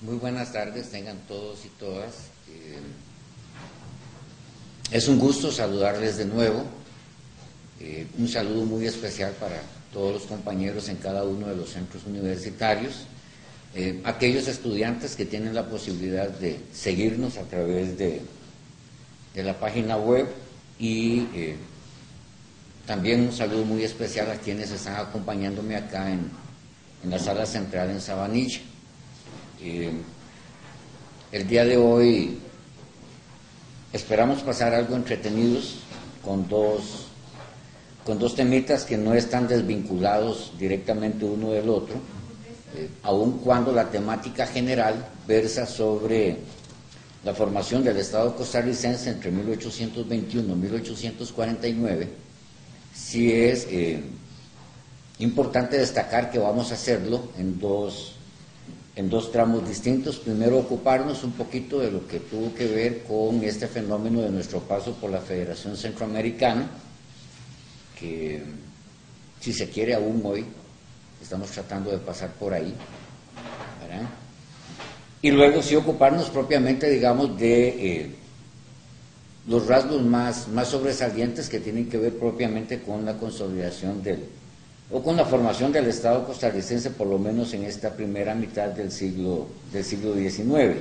Muy buenas tardes, tengan todos y todas. Es un gusto saludarles de nuevo. Un saludo muy especial para todos los compañeros en cada uno de los centros universitarios. Aquellos estudiantes que tienen la posibilidad de seguirnos a través de la página web y también un saludo muy especial a quienes están acompañándome acá en la sala central en Sabanilla. El día de hoy esperamos pasar algo entretenidos con dos temitas que no están desvinculados directamente uno del otro, aun cuando la temática general versa sobre la formación del Estado costarricense entre 1821 y 1849. Sí es importante destacar que vamos a hacerlo en dos tramos distintos. Primero, ocuparnos un poquito de lo que tuvo que ver con este fenómeno de nuestro paso por la Federación Centroamericana, que si se quiere aún hoy estamos tratando de pasar por ahí, ¿verdad? Y luego sí ocuparnos propiamente, digamos, de los rasgos más sobresalientes que tienen que ver propiamente con la consolidación o con la formación del Estado costarricense, por lo menos en esta primera mitad del siglo XIX.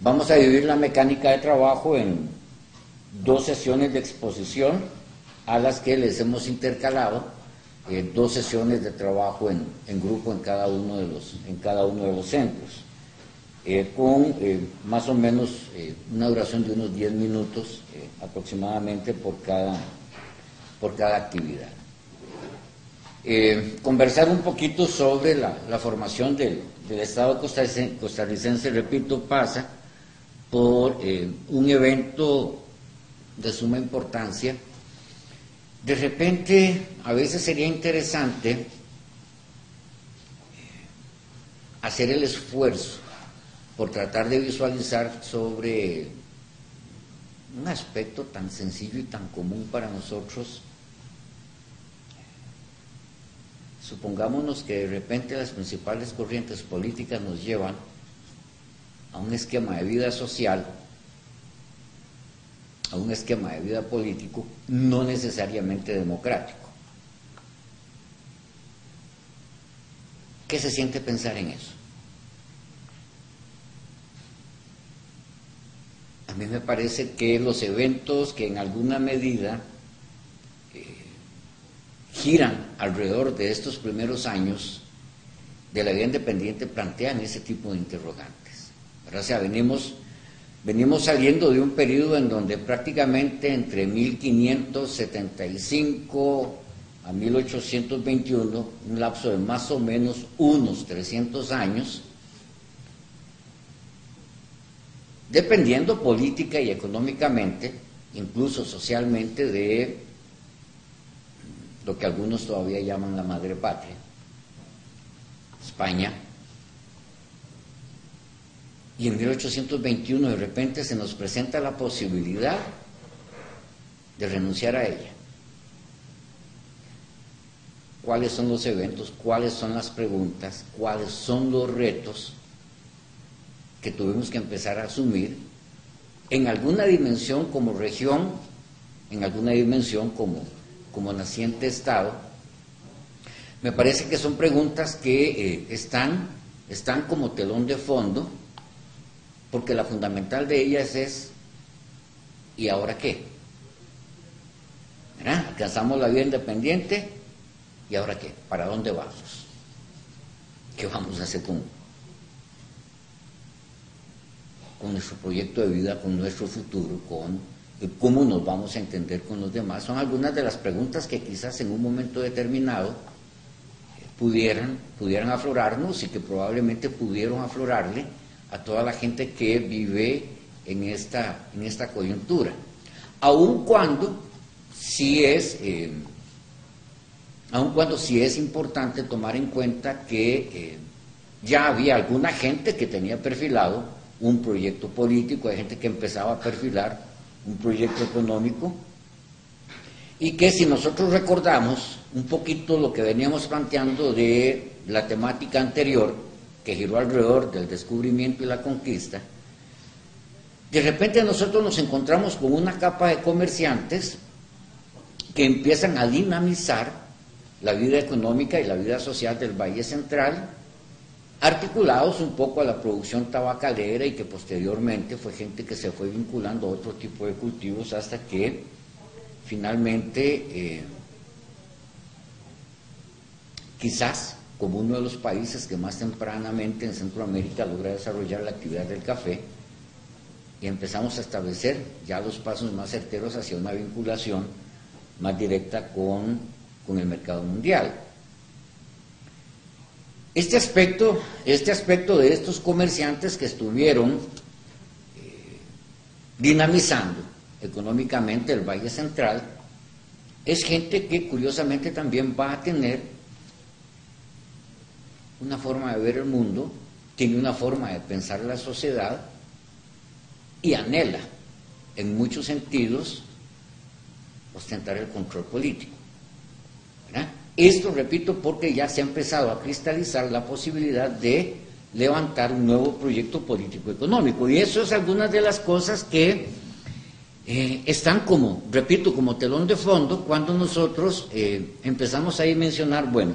Vamos a dividir la mecánica de trabajo en dos sesiones de exposición, a las que les hemos intercalado dos sesiones de trabajo en grupo en cada uno de los centros, con más o menos una duración de unos 10 minutos aproximadamente por cada actividad. Conversar un poquito sobre la formación del Estado costarricense, repito, pasa por un evento de suma importancia. De repente, a veces sería interesante hacer el esfuerzo por tratar de visualizar sobre un aspecto tan sencillo y tan común para nosotros. Supongámonos que de repente las principales corrientes políticas nos llevan a un esquema de vida social, a un esquema de vida político no necesariamente democrático. ¿Qué se siente pensar en eso? A mí me parece que los eventos que en alguna medida giran alrededor de estos primeros años de la vida independiente plantean ese tipo de interrogantes, ¿verdad? O sea, venimos saliendo de un periodo en donde prácticamente entre 1575 a 1821, un lapso de más o menos unos 300 años, dependiendo política y económicamente, incluso socialmente, de lo que algunos todavía llaman la madre patria, España. Y en 1821 de repente se nos presenta la posibilidad de renunciar a ella. ¿Cuáles son los eventos? ¿Cuáles son las preguntas? ¿Cuáles son los retos que tuvimos que empezar a asumir en alguna dimensión como región, en alguna dimensión como naciente Estado? Me parece que son preguntas que están como telón de fondo, porque la fundamental de ellas es ¿y ahora qué? ¿Verdad? Alcanzamos la vida independiente, ¿y ahora qué? ¿Para dónde vamos? ¿Qué vamos a hacer con nuestro proyecto de vida, con nuestro futuro, con cómo nos vamos a entender con los demás? Son algunas de las preguntas que quizás en un momento determinado pudieran aflorarnos y que probablemente pudieron aflorarle a toda la gente que vive en esta coyuntura, aun cuando sí es importante tomar en cuenta que ya había alguna gente que tenía perfilado un proyecto político, hay gente que empezaba a perfilar un proyecto económico, y que si nosotros recordamos un poquito lo que veníamos planteando de la temática anterior, que giró alrededor del descubrimiento y la conquista, de repente nosotros nos encontramos con una capa de comerciantes que empiezan a dinamizar la vida económica y la vida social del Valle Central, articulados un poco a la producción tabacalera y que posteriormente fue gente que se fue vinculando a otro tipo de cultivos hasta que finalmente quizás como uno de los países que más tempranamente en Centroamérica logra desarrollar la actividad del café, y empezamos a establecer ya los pasos más certeros hacia una vinculación más directa con el mercado mundial. Este aspecto de estos comerciantes que estuvieron dinamizando económicamente el Valle Central es gente que curiosamente también va a tener una forma de ver el mundo, tiene una forma de pensar la sociedad y anhela, en muchos sentidos, ostentar el control político, ¿verdad? Esto, repito, porque ya se ha empezado a cristalizar la posibilidad de levantar un nuevo proyecto político-económico, y eso es algunas de las cosas que están como, repito, como telón de fondo cuando nosotros empezamos a mencionar, bueno,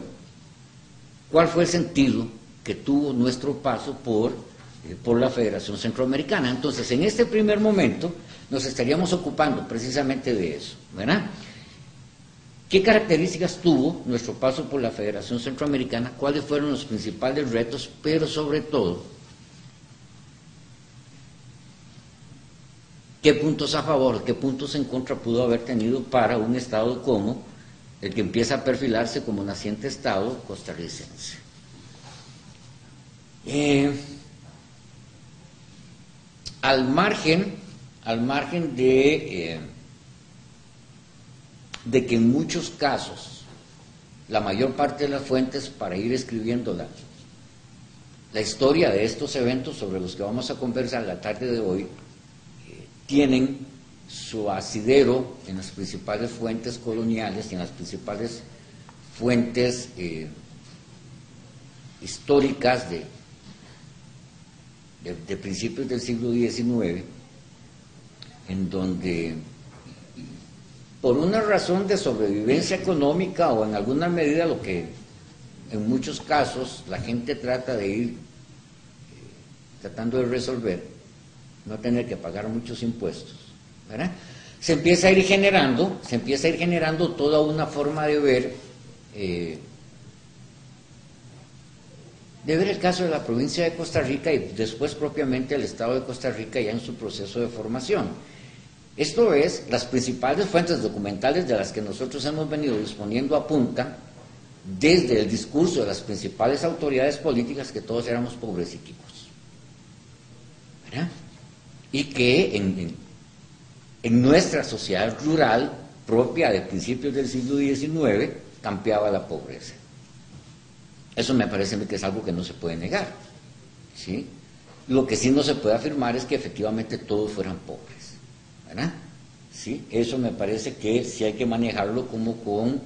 ¿cuál fue el sentido que tuvo nuestro paso por la Federación Centroamericana? Entonces, en este primer momento nos estaríamos ocupando precisamente de eso, ¿verdad? ¿Qué características tuvo nuestro paso por la Federación Centroamericana? ¿Cuáles fueron los principales retos? Pero sobre todo, ¿qué puntos a favor, qué puntos en contra pudo haber tenido para un Estado como el que empieza a perfilarse como naciente Estado costarricense? Al margen de que en muchos casos la mayor parte de las fuentes para ir escribiendo la historia de estos eventos sobre los que vamos a conversar la tarde de hoy tienen su asidero en las principales fuentes coloniales y en las principales fuentes históricas de principios del siglo XIX, en donde por una razón de sobrevivencia económica o en alguna medida lo que en muchos casos la gente trata de ir tratando de resolver, no tener que pagar muchos impuestos, ¿verdad? Se empieza a ir generando toda una forma de ver el caso de la provincia de Costa Rica y después propiamente el Estado de Costa Rica ya en su proceso de formación. Esto es, las principales fuentes documentales de las que nosotros hemos venido disponiendo apuntan desde el discurso de las principales autoridades políticas que todos éramos pobrecíticos, ¿verdad? Y que en nuestra sociedad rural propia de principios del siglo XIX campeaba la pobreza. Eso me parece a mí que es algo que no se puede negar, ¿sí? Lo que sí no se puede afirmar es que efectivamente todos fueran pobres, ¿verdad? ¿Sí? Eso me parece que sí hay que manejarlo como con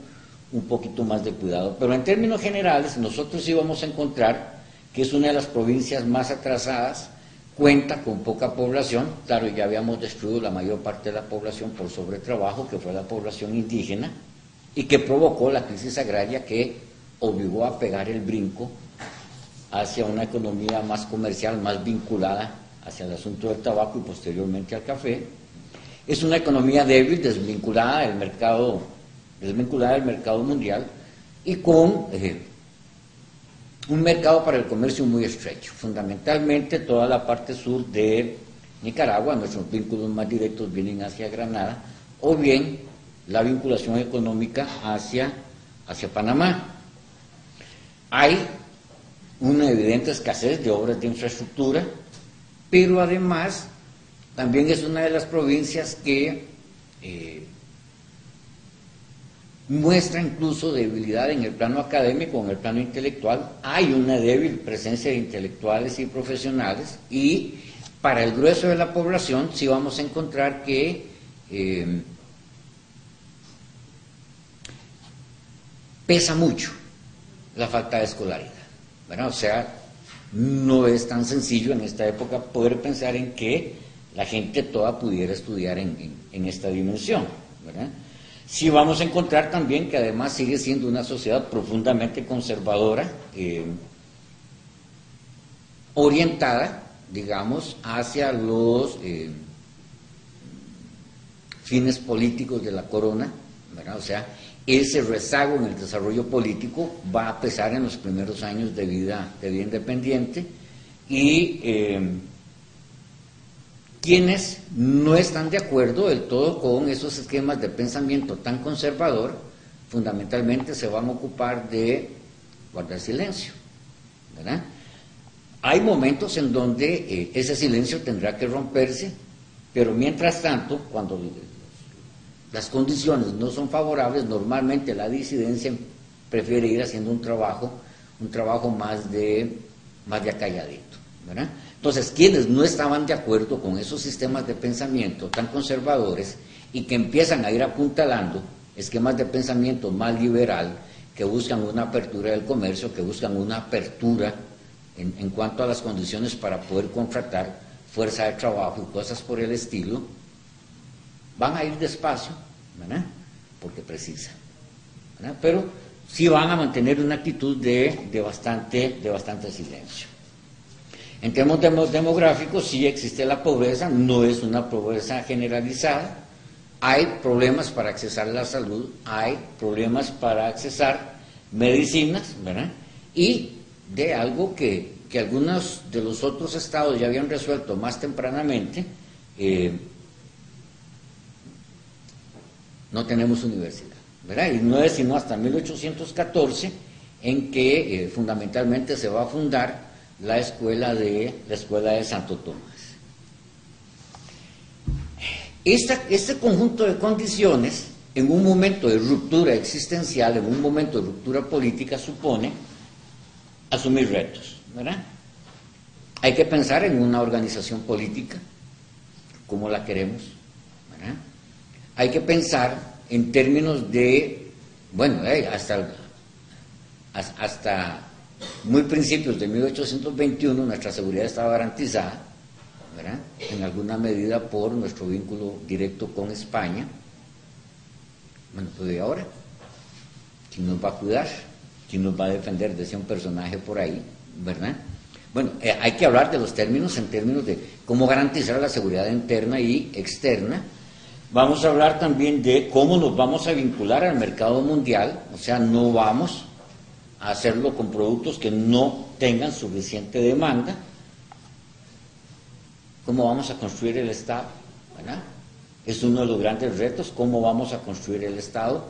un poquito más de cuidado. Pero en términos generales, nosotros sí vamos a encontrar que es una de las provincias más atrasadas, cuenta con poca población, claro, ya habíamos destruido la mayor parte de la población por sobretrabajo, que fue la población indígena, y que provocó la crisis agraria que obligó a pegar el brinco hacia una economía más comercial, más vinculada hacia el asunto del tabaco y posteriormente al café. Es una economía débil, desvinculada del mercado mundial y con un mercado para el comercio muy estrecho, fundamentalmente toda la parte sur de Nicaragua. Nuestros vínculos más directos vienen hacia Granada, o bien la vinculación económica hacia Panamá. Hay una evidente escasez de obras de infraestructura, pero además también es una de las provincias que muestra incluso debilidad en el plano académico, en el plano intelectual. Hay una débil presencia de intelectuales y profesionales, y para el grueso de la población sí vamos a encontrar que pesa mucho la falta de escolaridad, ¿verdad? O sea, no es tan sencillo en esta época poder pensar en que la gente toda pudiera estudiar en esta dimensión, ¿verdad? Sí vamos a encontrar también que además sigue siendo una sociedad profundamente conservadora, orientada, digamos, hacia los fines políticos de la corona, ¿verdad? O sea, ese rezago en el desarrollo político va a pesar en los primeros años de vida independiente, y quienes no están de acuerdo del todo con esos esquemas de pensamiento tan conservador, fundamentalmente se van a ocupar de guardar silencio, ¿verdad? Hay momentos en donde ese silencio tendrá que romperse, pero mientras tanto, cuando las condiciones no son favorables, normalmente la disidencia prefiere ir haciendo un trabajo más de acalladito, ¿verdad? Entonces, quienes no estaban de acuerdo con esos sistemas de pensamiento tan conservadores y que empiezan a ir apuntalando esquemas de pensamiento más liberal, que buscan una apertura del comercio, que buscan una apertura en cuanto a las condiciones para poder contratar fuerza de trabajo y cosas por el estilo, van a ir despacio, ¿verdad? Porque precisan, ¿verdad? Pero sí van a mantener una actitud de bastante silencio. En términos demográficos, sí existe la pobreza, no es una pobreza generalizada, hay problemas para accesar la salud, hay problemas para accesar medicinas, ¿verdad? Y de algo que algunos de los otros estados ya habían resuelto más tempranamente, no tenemos universidad, ¿verdad? Y no es sino hasta 1814 en que fundamentalmente se va a fundar la escuela de Santo Tomás. Este conjunto de condiciones, en un momento de ruptura existencial, en un momento de ruptura política, supone asumir retos, ¿verdad? Hay que pensar en una organización política, como la queremos, ¿verdad? Hay que pensar en términos de, bueno, hasta muy principios de 1821 nuestra seguridad estaba garantizada, ¿verdad? En alguna medida por nuestro vínculo directo con España. Bueno, pues ¿y ahora? ¿Quién nos va a cuidar? ¿Quién nos va a defender? Decía un personaje por ahí, ¿verdad? Bueno, hay que hablar de los términos en términos de cómo garantizar la seguridad interna y externa. Vamos a hablar también de cómo nos vamos a vincular al mercado mundial, o sea, no vamos a hacerlo con productos que no tengan suficiente demanda. ¿Cómo vamos a construir el Estado? ¿Verdad? Es uno de los grandes retos, cómo vamos a construir el Estado,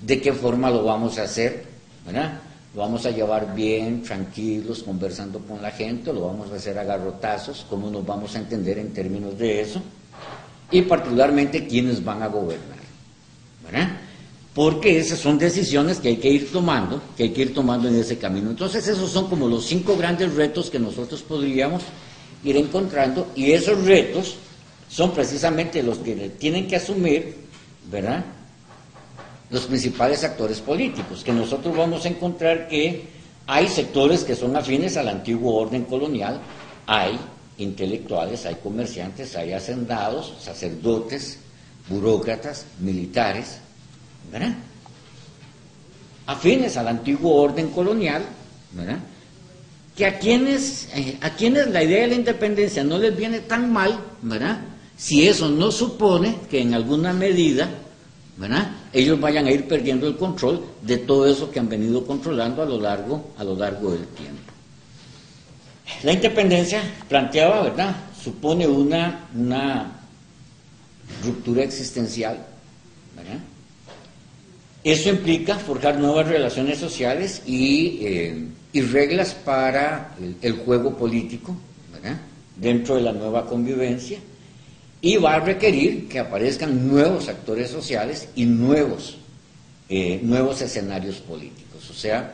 de qué forma lo vamos a hacer, ¿verdad? Lo vamos a llevar bien, tranquilos, conversando con la gente, lo vamos a hacer a garrotazos, cómo nos vamos a entender en términos de eso, y particularmente quiénes van a gobernar, ¿verdad? Porque esas son decisiones que hay que ir tomando en ese camino. Entonces esos son como los 5 grandes retos que nosotros podríamos ir encontrando, y esos retos son precisamente los que tienen que asumir, ¿verdad?, los principales actores políticos, que nosotros vamos a encontrar que hay sectores que son afines al antiguo orden colonial, hay intelectuales, hay comerciantes, hay hacendados, sacerdotes, burócratas, militares, ¿verdad?, afines al antiguo orden colonial, ¿verdad?, que a quienes la idea de la independencia no les viene tan mal, ¿verdad?, si eso no supone que en alguna medida, ¿verdad?, ellos vayan a ir perdiendo el control de todo eso que han venido controlando a lo largo del tiempo. La independencia planteaba, ¿verdad?, supone una ruptura existencial, ¿verdad? Eso implica forjar nuevas relaciones sociales y reglas para el juego político, ¿verdad?, dentro de la nueva convivencia, y va a requerir que aparezcan nuevos actores sociales y nuevos escenarios políticos. O sea,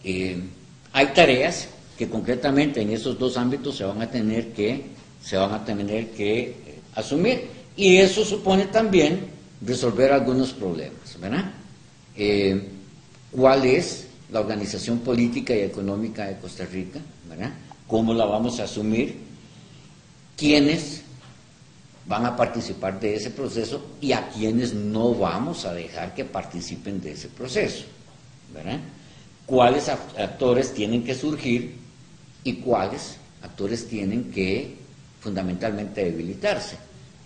hay tareas que concretamente en esos 2 ámbitos se van a tener que asumir, y eso supone también resolver algunos problemas, ¿verdad? ¿Cuál es la organización política y económica de Costa Rica, ¿verdad? cómo la vamos a asumir, quiénes van a participar de ese proceso y a quienes no vamos a dejar que participen de ese proceso, ¿verdad? Cuáles actores tienen que surgir y cuáles actores tienen que fundamentalmente debilitarse.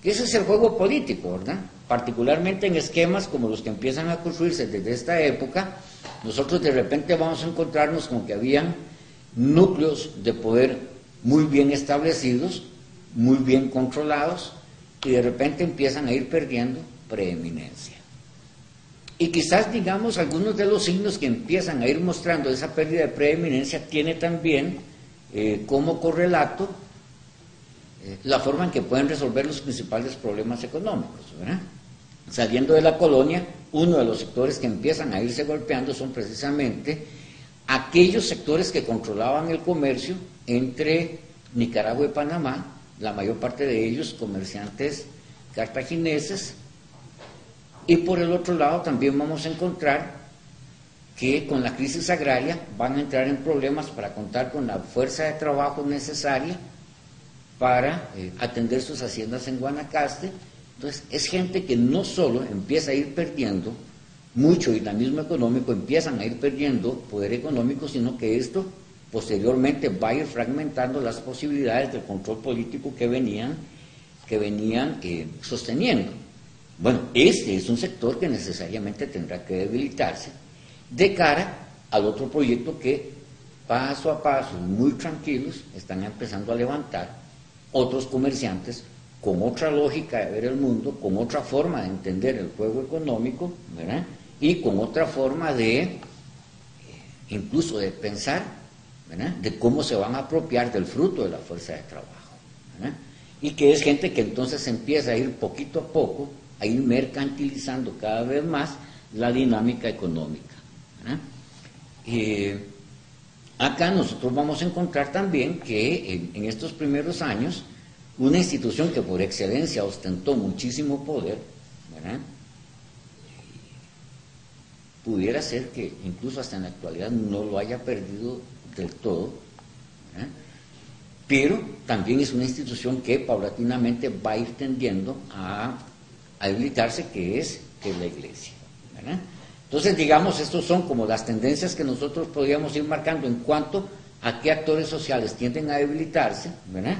Ese es el juego político, ¿verdad? Particularmente en esquemas como los que empiezan a construirse desde esta época, nosotros de repente vamos a encontrarnos con que habían núcleos de poder muy bien establecidos, muy bien controlados, y de repente empiezan a ir perdiendo preeminencia. Y quizás, digamos, algunos de los signos que empiezan a ir mostrando esa pérdida de preeminencia tiene también como correlato la forma en que pueden resolver los principales problemas económicos, ¿verdad? Saliendo de la colonia, uno de los sectores que empiezan a irse golpeando son precisamente aquellos sectores que controlaban el comercio entre Nicaragua y Panamá, la mayor parte de ellos comerciantes cartagineses, y por el otro lado también vamos a encontrar que con la crisis agraria van a entrar en problemas para contar con la fuerza de trabajo necesaria para atender sus haciendas en Guanacaste. Entonces es gente que no solo empieza a ir perdiendo mucho dinamismo económico, empiezan a ir perdiendo poder económico, sino que esto posteriormente va a ir fragmentando las posibilidades del control político que venían sosteniendo. Bueno, este es un sector que necesariamente tendrá que debilitarse de cara al otro proyecto que paso a paso, muy tranquilos, están empezando a levantar otros comerciantes con otra lógica de ver el mundo, con otra forma de entender el juego económico, ¿verdad? Y con otra forma de, incluso de pensar, ¿verdad?, de cómo se van a apropiar del fruto de la fuerza de trabajo, ¿verdad? Y que es gente que entonces empieza a ir poquito a poco, a ir mercantilizando cada vez más la dinámica económica, ¿verdad? Acá nosotros vamos a encontrar también que en estos primeros años, una institución que por excelencia ostentó muchísimo poder, ¿verdad?, pudiera ser que incluso hasta en la actualidad no lo haya perdido del todo, ¿verdad?, pero también es una institución que paulatinamente va a ir tendiendo a debilitarse, que es la Iglesia, ¿verdad? Entonces, digamos, estos son como las tendencias que nosotros podríamos ir marcando en cuanto a qué actores sociales tienden a debilitarse, ¿verdad?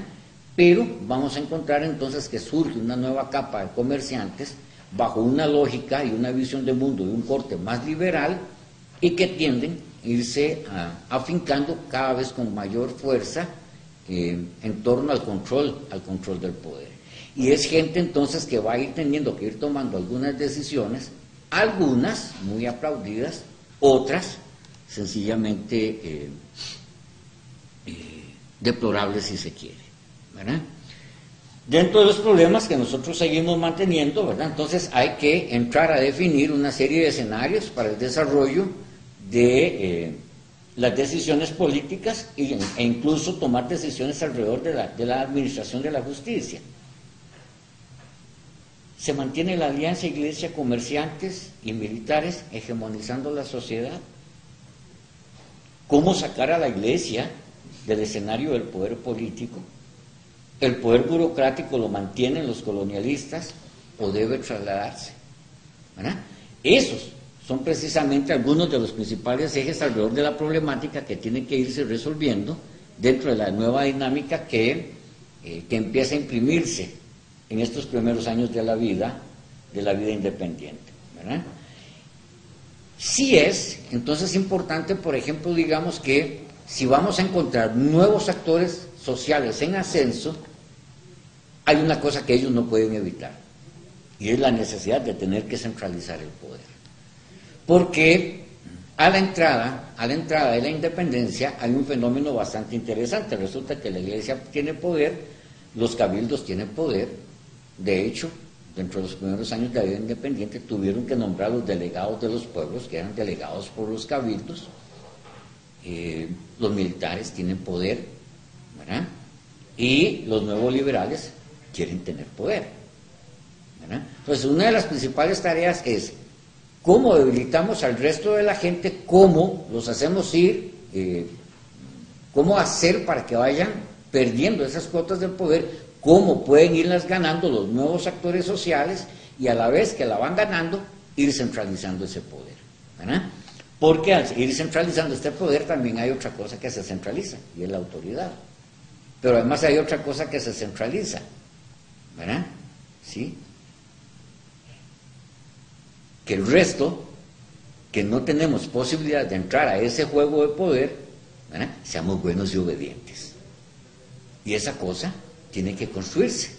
Pero vamos a encontrar entonces que surge una nueva capa de comerciantes bajo una lógica y una visión de mundo de un corte más liberal y que tienden a irse afincando cada vez con mayor fuerza en torno al control del poder. Y es gente entonces que va a ir teniendo que ir tomando algunas decisiones, algunas muy aplaudidas, otras sencillamente deplorables si se quiere, ¿verdad? Dentro de los problemas que nosotros seguimos manteniendo, ¿verdad?, entonces hay que entrar a definir una serie de escenarios para el desarrollo de las decisiones políticas e incluso tomar decisiones alrededor de la administración de la justicia. Se mantiene la alianza iglesia, comerciantes y militares hegemonizando la sociedad. ¿Cómo sacar a la iglesia del escenario del poder político? ¿El poder burocrático lo mantienen los colonialistas o debe trasladarse? ¿Verdad? Esos son precisamente algunos de los principales ejes alrededor de la problemática que tiene que irse resolviendo dentro de la nueva dinámica que empieza a imprimirse en estos primeros años de la vida independiente, ¿verdad? Sí es, entonces, importante, por ejemplo, digamos que si vamos a encontrar nuevos actores sociales en ascenso, hay una cosa que ellos no pueden evitar, y es la necesidad de tener que centralizar el poder. Porque a la entrada de la independencia hay un fenómeno bastante interesante. Resulta que la iglesia tiene poder, los cabildos tienen poder. De hecho, dentro de los primeros años de la vida independiente tuvieron que nombrar los delegados de los pueblos, que eran delegados por los cabildos. Los militares tienen poder, ¿verdad? Y los nuevos liberales quieren tener poder, ¿verdad? Entonces, una de las principales tareas es cómo debilitamos al resto de la gente, cómo los hacemos ir ¿Cómo hacer para que vayan perdiendo esas cuotas del poder? ¿Cómo pueden irlas ganando los nuevos actores sociales y a la vez que la van ganando, ir centralizando ese poder? ¿Verdad? Porque al ir centralizando este poder también hay otra cosa que se centraliza, y es la autoridad. Pero además hay otra cosa que se centraliza, ¿verdad? ¿Sí? Que el resto, que no tenemos posibilidad de entrar a ese juego de poder, ¿verdad?, seamos buenos y obedientes. Y esa cosa tiene que construirse,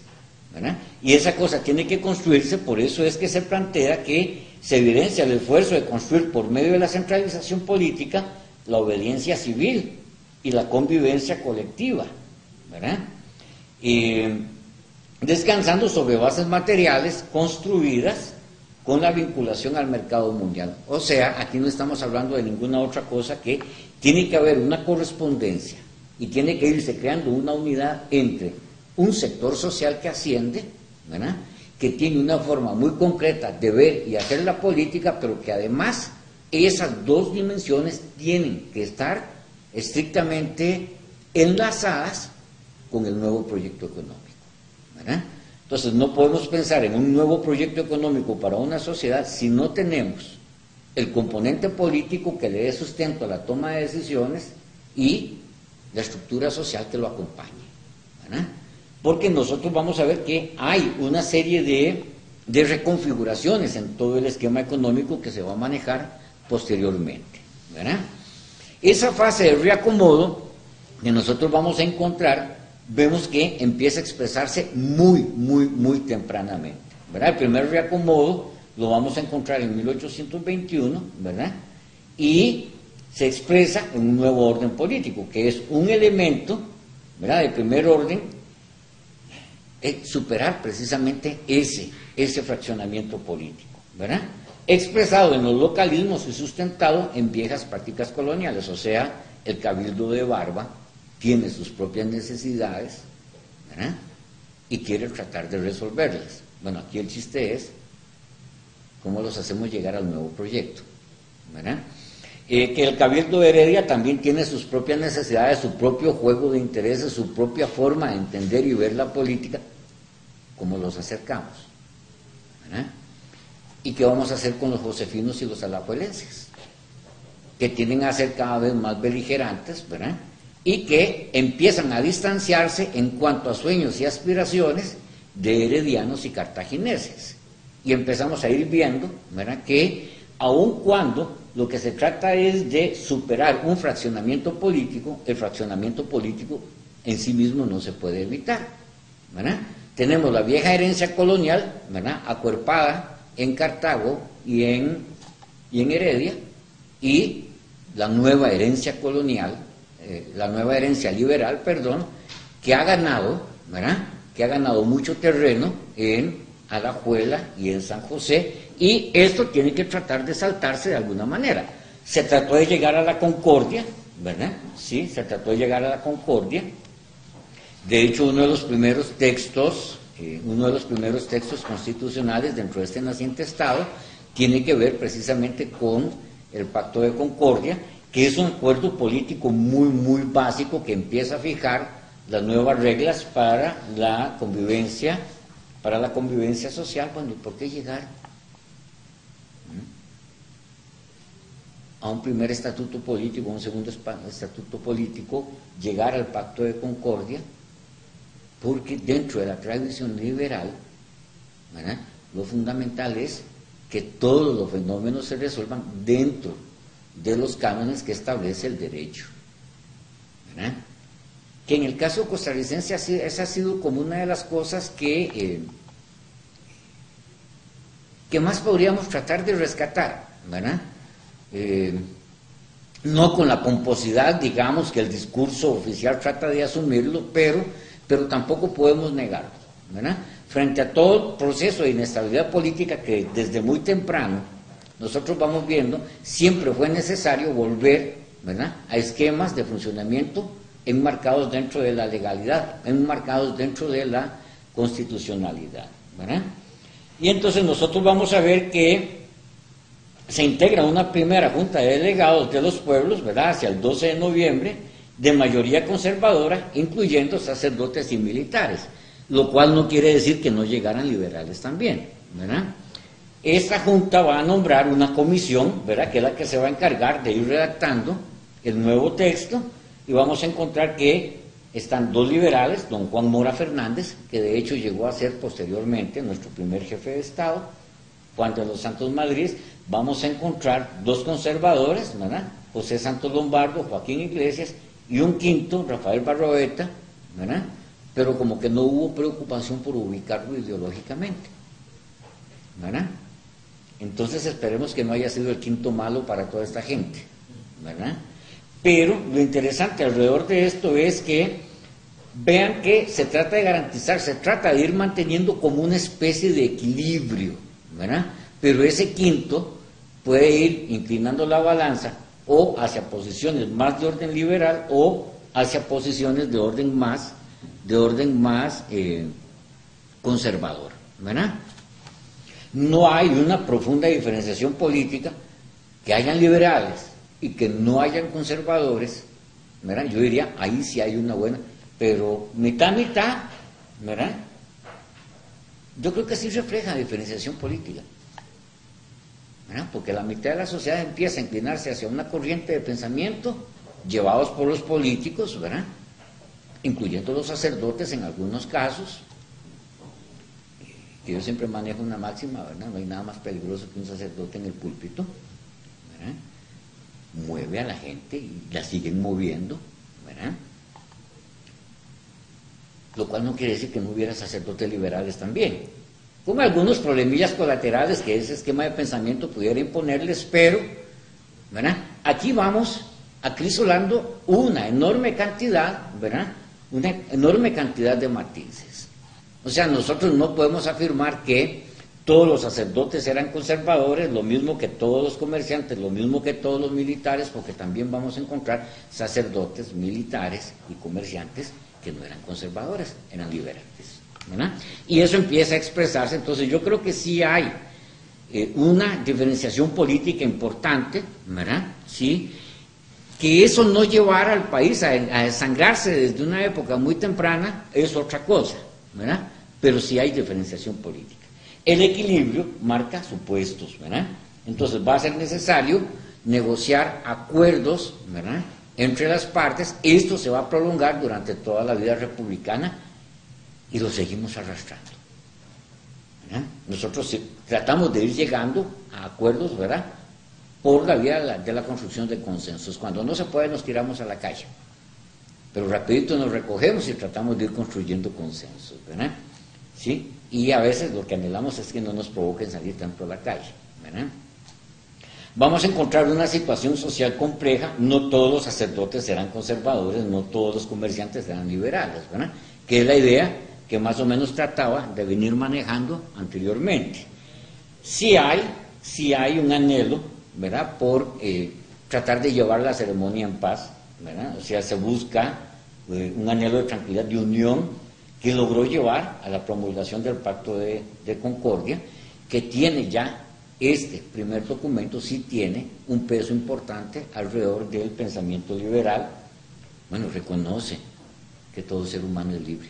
¿verdad? Y esa cosa tiene que construirse, por eso es que se plantea que se evidencia el esfuerzo de construir por medio de la centralización política la obediencia civil y la convivencia colectiva, ¿verdad? Descansando sobre bases materiales construidas con la vinculación al mercado mundial. O sea, aquí no estamos hablando de ninguna otra cosa que tiene que haber una correspondencia y tiene que irse creando una unidad entre un sector social que asciende, ¿verdad?, que tiene una forma muy concreta de ver y hacer la política, pero que además esas dos dimensiones tienen que estar estrictamente enlazadas con el nuevo proyecto económico, ¿verdad? Entonces no podemos pensar en un nuevo proyecto económico para una sociedad si no tenemos el componente político que le dé sustento a la toma de decisiones y la estructura social que lo acompañe, ¿verdad? Porque nosotros vamos a ver que hay una serie de reconfiguraciones en todo el esquema económico que se va a manejar posteriormente, ¿verdad? Esa fase de reacomodo que nosotros vamos a encontrar, vemos que empieza a expresarse muy tempranamente, ¿verdad? El primer reacomodo lo vamos a encontrar en 1821, ¿verdad? Y se expresa en un nuevo orden político, que es un elemento, ¿verdad?, de primer orden, superar precisamente ese fraccionamiento político, ¿verdad?, expresado en los localismos y sustentado en viejas prácticas coloniales. O sea, el cabildo de Barba tiene sus propias necesidades, ¿verdad?, y quiere tratar de resolverlas. Bueno, aquí el chiste es cómo los hacemos llegar al nuevo proyecto, ¿verdad? Que el cabildo de Heredia también tiene sus propias necesidades, su propio juego de intereses, su propia forma de entender y ver la política. ¿Cómo los acercamos? ¿Verdad? ¿Y qué vamos a hacer con los josefinos y los alajuelenses? Que tienden a ser cada vez más beligerantes, ¿verdad?, y que empiezan a distanciarse en cuanto a sueños y aspiraciones de heredianos y cartagineses. Y empezamos a ir viendo, ¿verdad?, que aun cuando lo que se trata es de superar un fraccionamiento político, el fraccionamiento político en sí mismo no se puede evitar, ¿verdad? Tenemos la vieja herencia colonial, ¿verdad?, acuerpada en Cartago y en Heredia, y la nueva herencia colonial, la nueva herencia liberal, perdón, que ha ganado, ¿verdad?, que ha ganado mucho terreno en Alajuela y en San José, y esto tiene que tratar de saltarse de alguna manera. Se trató de llegar a la concordia, ¿verdad? Sí, se trató de llegar a la concordia. De hecho, uno de los primeros textos constitucionales dentro de este naciente Estado tiene que ver precisamente con el Pacto de Concordia, que es un acuerdo político muy básico que empieza a fijar las nuevas reglas para la convivencia social. Bueno, ¿y por qué llegar a un primer estatuto político, a un segundo estatuto político, llegar al Pacto de Concordia? Porque dentro de la tradición liberal, ¿verdad?, lo fundamental es que todos los fenómenos se resuelvan dentro de los cánones que establece el derecho, ¿verdad? Que en el caso costarricense esa ha sido como una de las cosas que más podríamos tratar de rescatar, ¿verdad? No con la pomposidad, digamos, que el discurso oficial trata de asumirlo, pero tampoco podemos negarlo, ¿verdad? Frente a todo el proceso de inestabilidad política que desde muy temprano nosotros vamos viendo, siempre fue necesario volver, ¿verdad?, a esquemas de funcionamiento enmarcados dentro de la legalidad, enmarcados dentro de la constitucionalidad, ¿verdad? Y entonces nosotros vamos a ver que se integra una primera junta de delegados de los pueblos, ¿verdad?, hacia el 12 de noviembre, de mayoría conservadora, incluyendo sacerdotes y militares, lo cual no quiere decir que no llegaran liberales también, ¿verdad? Esta junta va a nombrar una comisión, ¿verdad?, que es la que se va a encargar de ir redactando el nuevo texto, y vamos a encontrar que están dos liberales, don Juan Mora Fernández, que de hecho llegó a ser posteriormente nuestro primer jefe de Estado, Juan de los Santos Madrid. Vamos a encontrar dos conservadores, ¿verdad?, José Santos Lombardo, Joaquín Iglesias, y un quinto, Rafael Barroeta, ¿verdad?, pero como que no hubo preocupación por ubicarlo ideológicamente, ¿verdad? Entonces esperemos que no haya sido el quinto malo para toda esta gente, ¿verdad? Pero lo interesante alrededor de esto es que vean que se trata de garantizar, se trata de ir manteniendo como una especie de equilibrio, ¿verdad? Pero ese quinto puede ir inclinando la balanza o hacia posiciones más de orden liberal o hacia posiciones de orden más conservador, ¿verdad? No hay una profunda diferenciación política, que hayan liberales y que no hayan conservadores, ¿verdad? Yo diría, ahí sí hay una buena, pero mitad, ¿verdad? Yo creo que sí refleja diferenciación política, ¿verdad? Porque la mitad de la sociedad empieza a inclinarse hacia una corriente de pensamiento llevados por los políticos, ¿verdad?, incluyendo los sacerdotes en algunos casos, que yo siempre manejo una máxima, ¿verdad? No hay nada más peligroso que un sacerdote en el púlpito, ¿verdad? Mueve a la gente y la siguen moviendo, ¿verdad? Lo cual no quiere decir que no hubiera sacerdotes liberales también, con algunos problemillas colaterales que ese esquema de pensamiento pudiera imponerles, pero, ¿verdad?, aquí vamos acrisolando una enorme cantidad, ¿verdad?, una enorme cantidad de matices. O sea, nosotros no podemos afirmar que todos los sacerdotes eran conservadores, lo mismo que todos los comerciantes, lo mismo que todos los militares, porque también vamos a encontrar sacerdotes, militares y comerciantes que no eran conservadores, eran liberales, ¿verdad? Y eso empieza a expresarse. Entonces yo creo que sí hay una diferenciación política importante, ¿verdad? Sí. Que eso no llevara al país a desangrarse desde una época muy temprana es otra cosa, ¿verdad? Pero sí hay diferenciación política. El equilibrio marca supuestos, ¿verdad? Entonces va a ser necesario negociar acuerdos, ¿verdad?, entre las partes. Esto se va a prolongar durante toda la vida republicana y lo seguimos arrastrando, ¿verdad? Nosotros tratamos de ir llegando a acuerdos, ¿verdad?, por la vía de la construcción de consensos. Cuando no se puede, nos tiramos a la calle, pero rapidito nos recogemos y tratamos de ir construyendo consensos, ¿verdad? ¿Sí? Y a veces lo que anhelamos es que no nos provoquen salir tanto a la calle, ¿verdad? Vamos a encontrar una situación social compleja. No todos los sacerdotes eran conservadores, no todos los comerciantes eran liberales, ¿verdad?, que es la idea que más o menos trataba de venir manejando anteriormente. Sí hay un anhelo, ¿verdad?, por tratar de llevar la ceremonia en paz, ¿verdad? O sea, se busca un anhelo de tranquilidad, de unión, que logró llevar a la promulgación del Pacto de Concordia, que tiene ya, este primer documento sí tiene un peso importante alrededor del pensamiento liberal. Bueno, reconoce que todo ser humano es libre,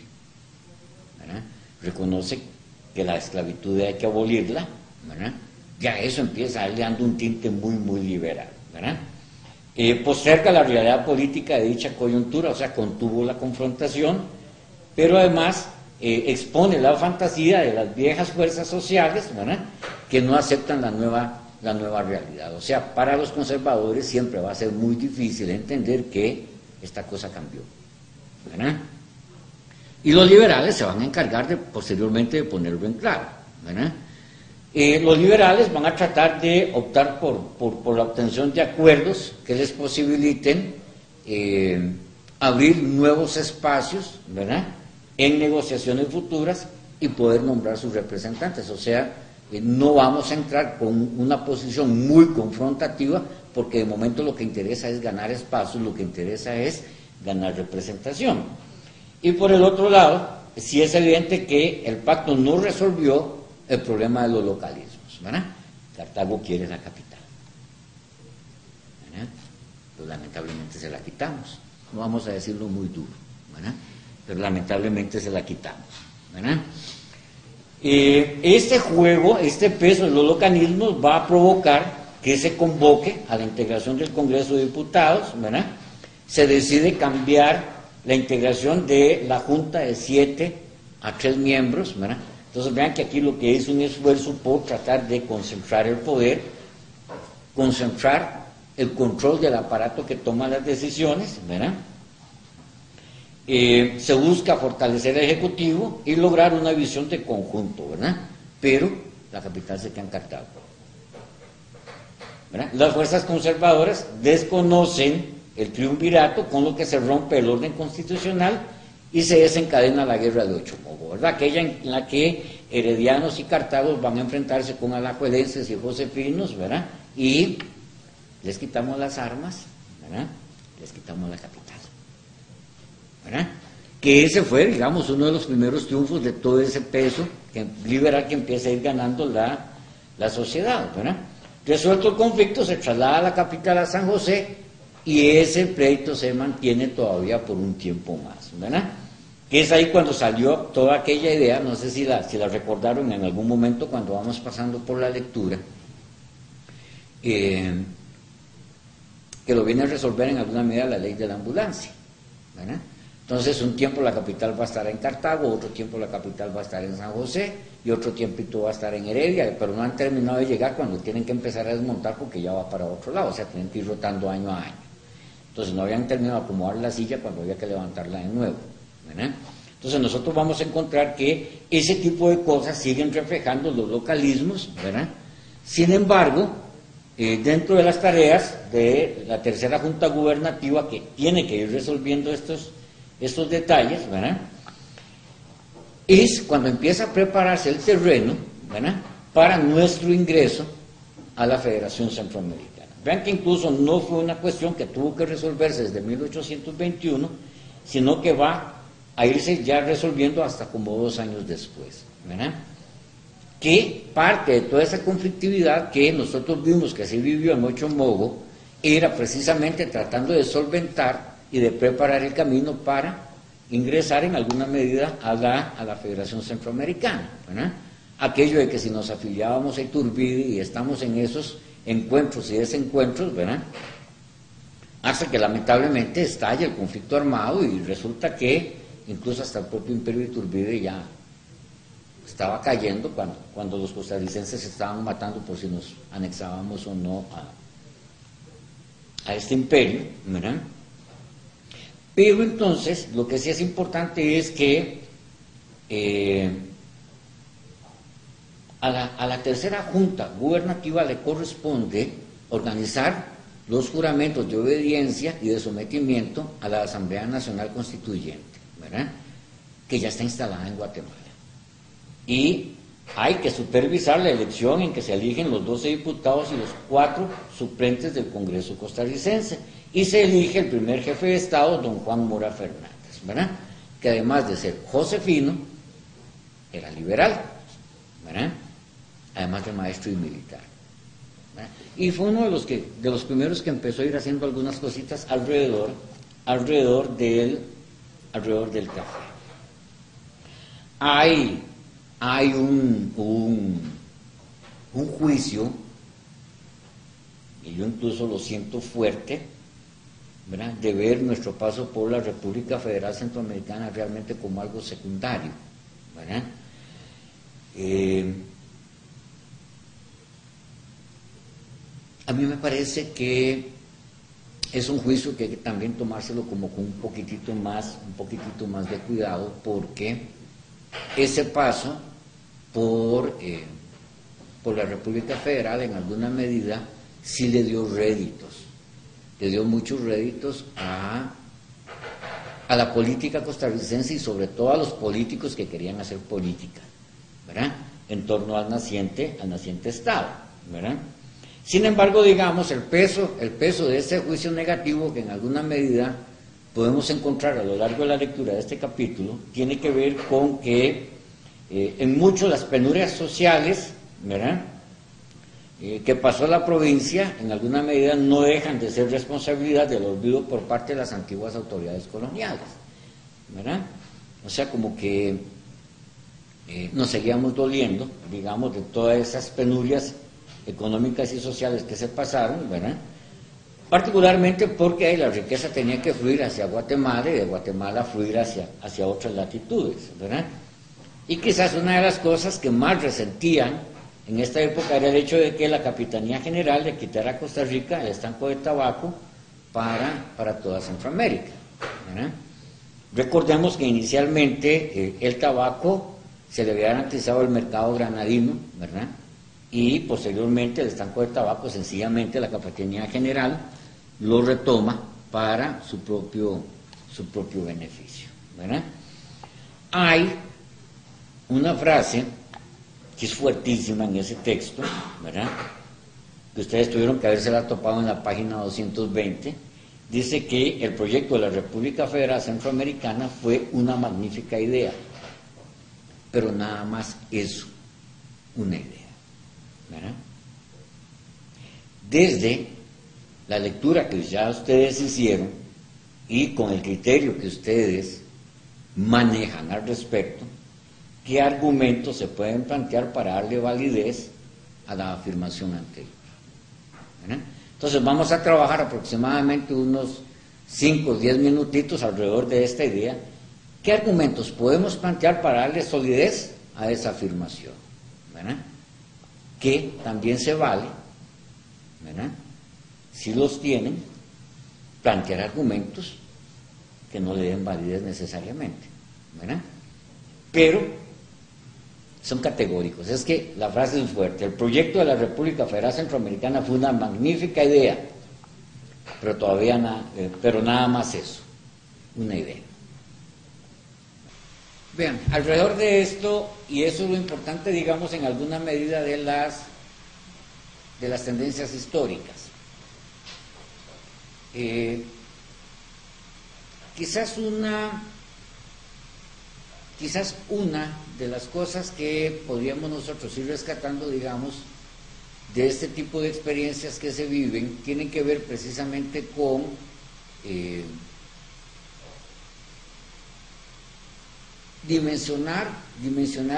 ¿verdad? Reconoce que la esclavitud hay que abolirla, ¿verdad? Ya eso empieza a darle dando un tinte muy, muy liberal, ¿verdad? Posterga la realidad política de dicha coyuntura, o sea, contuvo la confrontación, pero además expone la fantasía de las viejas fuerzas sociales, ¿verdad?, que no aceptan la nueva realidad. O sea, para los conservadores siempre va a ser muy difícil entender que esta cosa cambió, ¿verdad? Y los liberales se van a encargar posteriormente de ponerlo en claro, ¿verdad? Los liberales van a tratar de optar por la obtención de acuerdos que les posibiliten abrir nuevos espacios, ¿verdad?, en negociaciones futuras y poder nombrar sus representantes. O sea, no vamos a entrar con una posición muy confrontativa, porque de momento lo que interesa es ganar espacios, lo que interesa es ganar representación. Y por el otro lado, sí es evidente que el pacto no resolvió el problema de los localismos, ¿verdad? Cartago quiere la capital, ¿verdad? Pues lamentablemente se la quitamos. vamos a decirlo muy duro, ¿verdad? Pero lamentablemente se la quitamos, ¿verdad? Este juego, este peso de los localismos va a provocar que se convoque a la integración del Congreso de Diputados, ¿verdad? Se decide cambiar la integración de la Junta de 7 a 3 miembros, ¿verdad? Entonces vean que aquí lo que es un esfuerzo por tratar de concentrar el poder, concentrar el control del aparato que toma las decisiones, ¿verdad? Se busca fortalecer el Ejecutivo y lograr una visión de conjunto, ¿verdad? Pero la capital se queda en Cartago, ¿verdad? Las fuerzas conservadoras desconocen el triunvirato, con lo que se rompe el orden constitucional y se desencadena la guerra de Ochomogo, ¿verdad? Aquella en la que heredianos y cartagos van a enfrentarse con alajuelenses y josefinos, ¿verdad? Y les quitamos las armas, ¿verdad? Les quitamos la capital, ¿verdad? Que ese fue, digamos, uno de los primeros triunfos de todo ese peso liberal que empieza a ir ganando la sociedad, ¿verdad? Resuelto el conflicto, se traslada a la capital, a San José, y ese pleito se mantiene todavía por un tiempo más, ¿verdad? Que es ahí cuando salió toda aquella idea, no sé si la recordaron en algún momento cuando vamos pasando por la lectura, que lo viene a resolver en alguna medida la ley de la ambulancia, ¿verdad? Entonces un tiempo la capital va a estar en Cartago, otro tiempo la capital va a estar en San José y otro tiempito va a estar en Heredia, pero no han terminado de llegar cuando tienen que empezar a desmontar porque ya va para otro lado, o sea, tienen que ir rotando año a año. Entonces no habían terminado de acomodar la silla cuando había que levantarla de nuevo, ¿verdad? Entonces nosotros vamos a encontrar que ese tipo de cosas siguen reflejando los localismos, ¿verdad? Sin embargo, dentro de las tareas de la tercera junta gubernativa que tiene que ir resolviendo estos detalles, ¿verdad? Es cuando empieza a prepararse el terreno, ¿verdad?, para nuestro ingreso a la Federación Centroamericana. Vean que incluso no fue una cuestión que tuvo que resolverse desde 1821, sino que va a irse ya resolviendo hasta como 2 años después, ¿verdad? Que parte de toda esa conflictividad que nosotros vimos que se vivió en Ochomogo era precisamente tratando de solventar y de preparar el camino para ingresar en alguna medida a la Federación Centroamericana, ¿verdad? Aquello de que si nos afiliábamos a Iturbide y estamos en esos encuentros y desencuentros, ¿verdad?, hasta que lamentablemente estalla el conflicto armado y resulta que incluso hasta el propio Imperio de Iturbide ya estaba cayendo cuando los costarricenses se estaban matando por si nos anexábamos o no a este imperio, ¿verdad? Pero entonces, lo que sí es importante es que a la tercera junta gubernativa le corresponde organizar los juramentos de obediencia y de sometimiento a la Asamblea Nacional Constituyente, ¿verdad?, que ya está instalada en Guatemala. Y hay que supervisar la elección en que se eligen los 12 diputados y los 4 suplentes del Congreso costarricense. Y se elige el primer jefe de Estado, don Juan Mora Fernández, ¿verdad?, que además de ser josefino, era liberal, ¿verdad?, además de maestro y militar, ¿verdad? Y fue uno de los primeros que empezó a ir haciendo algunas cositas alrededor del café. Hay un juicio, y yo incluso lo siento fuerte, ¿verdad?, de ver nuestro paso por la República Federal Centroamericana realmente como algo secundario, ¿verdad? A mí me parece que es un juicio que hay que también tomárselo como con un poquitito más de cuidado, porque ese paso por la República Federal en alguna medida sí le dio réditos, le dio muchos réditos a la política costarricense y sobre todo a los políticos que querían hacer política, ¿verdad?, en torno al naciente Estado, ¿verdad? Sin embargo, digamos, el peso de ese juicio negativo que en alguna medida podemos encontrar a lo largo de la lectura de este capítulo, tiene que ver con que en mucho las penurias sociales, ¿verdad?, que pasó a la provincia, en alguna medida no dejan de ser responsabilidad del olvido por parte de las antiguas autoridades coloniales, ¿verdad? O sea, como que nos seguíamos doliendo, digamos, de todas esas penurias económicas y sociales que se pasaron, ¿verdad? Particularmente porque ahí la riqueza tenía que fluir hacia Guatemala y de Guatemala fluir hacia otras latitudes, ¿verdad? Y quizás una de las cosas que más resentían en esta época era el hecho de que la Capitanía General le quitara a Costa Rica el estanco de tabaco para toda Centroamérica, ¿verdad? Recordemos que inicialmente el tabaco se le había garantizado el mercado granadino, ¿verdad? Y posteriormente el estanco de tabaco, sencillamente la Capitanía General lo retoma para su propio beneficio, ¿verdad? Hay una frase que es fuertísima en ese texto, ¿verdad?, que ustedes tuvieron que habérsela topado en la página 220, dice que el proyecto de la República Federal Centroamericana fue una magnífica idea, pero nada más eso, una idea, ¿verdad? Desde la lectura que ya ustedes hicieron y con el criterio que ustedes manejan al respecto, ¿qué argumentos se pueden plantear para darle validez a la afirmación anterior? ¿Verdad? Entonces vamos a trabajar aproximadamente unos 5 o 10 minutitos alrededor de esta idea. ¿Qué argumentos podemos plantear para darle solidez a esa afirmación? ¿Verdad? Que también se vale, ¿verdad?, si los tienen, plantear argumentos que no le den validez necesariamente, ¿verdad? Pero son categóricos. Es que la frase es fuerte. El proyecto de la República Federal Centroamericana fue una magnífica idea, pero nada más eso, una idea. Vean, alrededor de esto, y eso es lo importante, digamos, en alguna medida de las tendencias históricas. Quizás una de las cosas que podríamos nosotros ir rescatando, digamos, de este tipo de experiencias que se viven, tienen que ver precisamente con dimensionar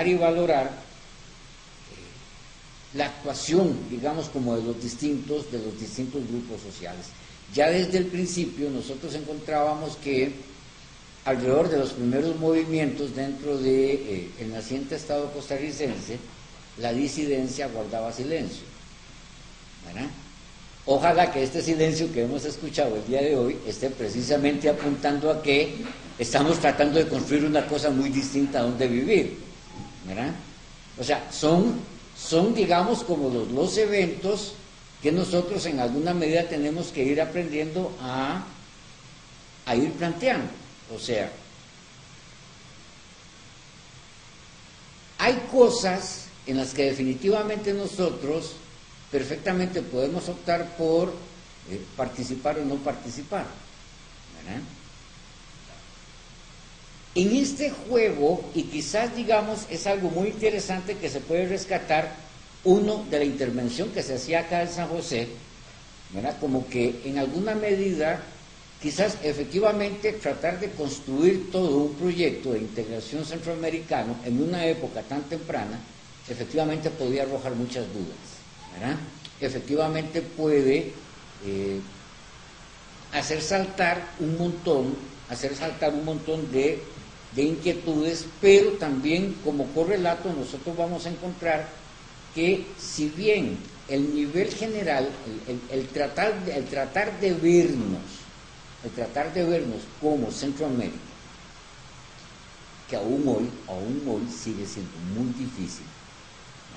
y valorar la actuación, digamos, como de los distintos grupos sociales. Ya desde el principio nosotros encontrábamos que alrededor de los primeros movimientos dentro del naciente Estado costarricense, la disidencia guardaba silencio, ¿verdad? Ojalá que este silencio que hemos escuchado el día de hoy esté precisamente apuntando a que estamos tratando de construir una cosa muy distinta a donde vivir, ¿verdad? O sea, son digamos, como los eventos que nosotros en alguna medida tenemos que ir aprendiendo a ir planteando. O sea, hay cosas en las que definitivamente nosotros perfectamente podemos optar por participar o no participar, ¿verdad? En este juego, y quizás digamos es algo muy interesante que se puede rescatar, uno de la intervención que se hacía acá en San José, ¿verdad?, como que en alguna medida quizás efectivamente tratar de construir todo un proyecto de integración centroamericano en una época tan temprana, efectivamente podía arrojar muchas dudas, ¿verdad? Efectivamente puede hacer saltar un montón de inquietudes, pero también como correlato nosotros vamos a encontrar que si bien el nivel general, el tratar de vernos como Centroamérica, que aún hoy sigue siendo muy difícil,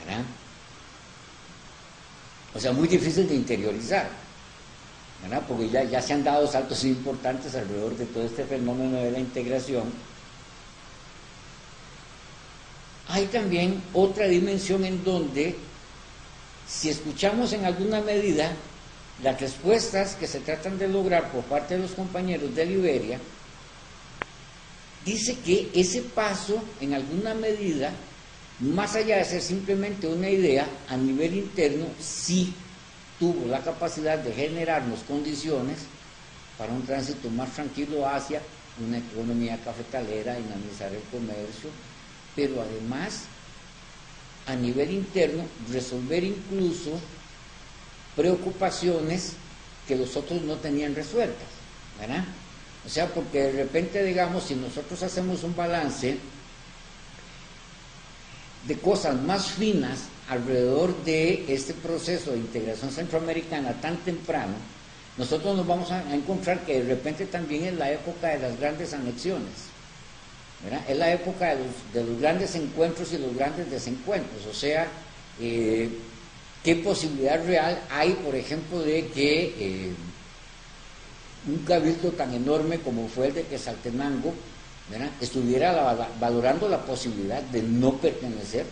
¿verdad? O sea, muy difícil de interiorizar, ¿verdad? Porque ya se han dado saltos importantes alrededor de todo este fenómeno de la integración. Hay también otra dimensión en donde, si escuchamos en alguna medida las respuestas que se tratan de lograr por parte de los compañeros de Liberia, dice que ese paso en alguna medida más allá de ser simplemente una idea, a nivel interno sí tuvo la capacidad de generarnos condiciones para un tránsito más tranquilo hacia una economía cafetalera, dinamizar el comercio, pero además a nivel interno resolver incluso preocupaciones que los otros no tenían resueltas, ¿verdad? O sea, porque de repente, digamos, si nosotros hacemos un balance de cosas más finas alrededor de este proceso de integración centroamericana tan temprano, nosotros nos vamos a encontrar que de repente también es la época de las grandes anexiones, ¿verdad? Es la época de los grandes encuentros y los grandes desencuentros. O sea, ¿qué posibilidad real hay, por ejemplo, de que un cabildo tan enorme como fue el de Quetzaltenango, ¿verdad?, estuviera valorando la posibilidad de no pertenecer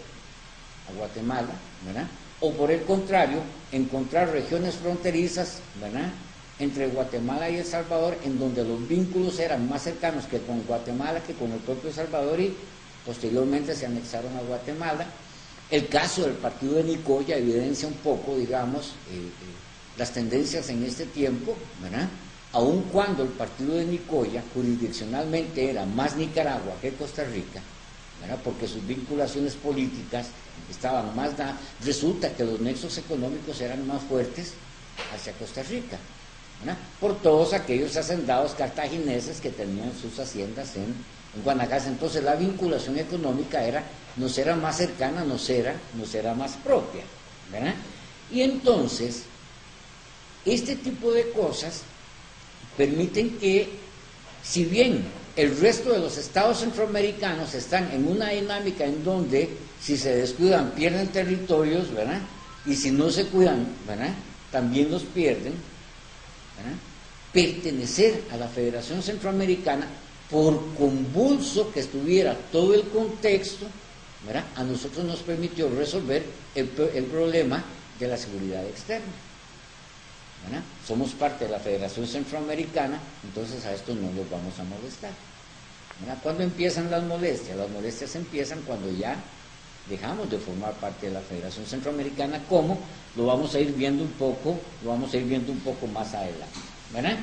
a Guatemala, ¿verdad? O por el contrario, encontrar regiones fronterizas, ¿verdad?, entre Guatemala y El Salvador, en donde los vínculos eran más cercanos que con Guatemala que con el propio El Salvador, y posteriormente se anexaron a Guatemala. El caso del partido de Nicoya evidencia un poco, digamos, las tendencias en este tiempo, ¿verdad?, aun cuando el partido de Nicoya jurisdiccionalmente era más Nicaragua que Costa Rica, ¿verdad?, porque sus vinculaciones políticas estaban más dadas, resulta que los nexos económicos eran más fuertes hacia Costa Rica, ¿verdad?, por todos aquellos hacendados cartagineses que tenían sus haciendas en Guanacaste. Entonces la vinculación económica nos era más cercana, nos era más propia, ¿verdad? Y entonces este tipo de cosas permiten que, si bien el resto de los estados centroamericanos están en una dinámica en donde si se descuidan pierden territorios, ¿verdad?, y si no se cuidan, ¿verdad?, también los pierden, ¿verdad?, pertenecer a la Federación Centroamericana, por convulso que estuviera todo el contexto, ¿verdad?, a nosotros nos permitió resolver el problema de la seguridad externa, ¿verdad? Somos parte de la Federación Centroamericana, entonces a esto no los vamos a molestar, ¿verdad? ¿Cuándo empiezan las molestias? Las molestias empiezan cuando ya dejamos de formar parte de la Federación Centroamericana, como lo vamos a ir viendo un poco más adelante, ¿verdad?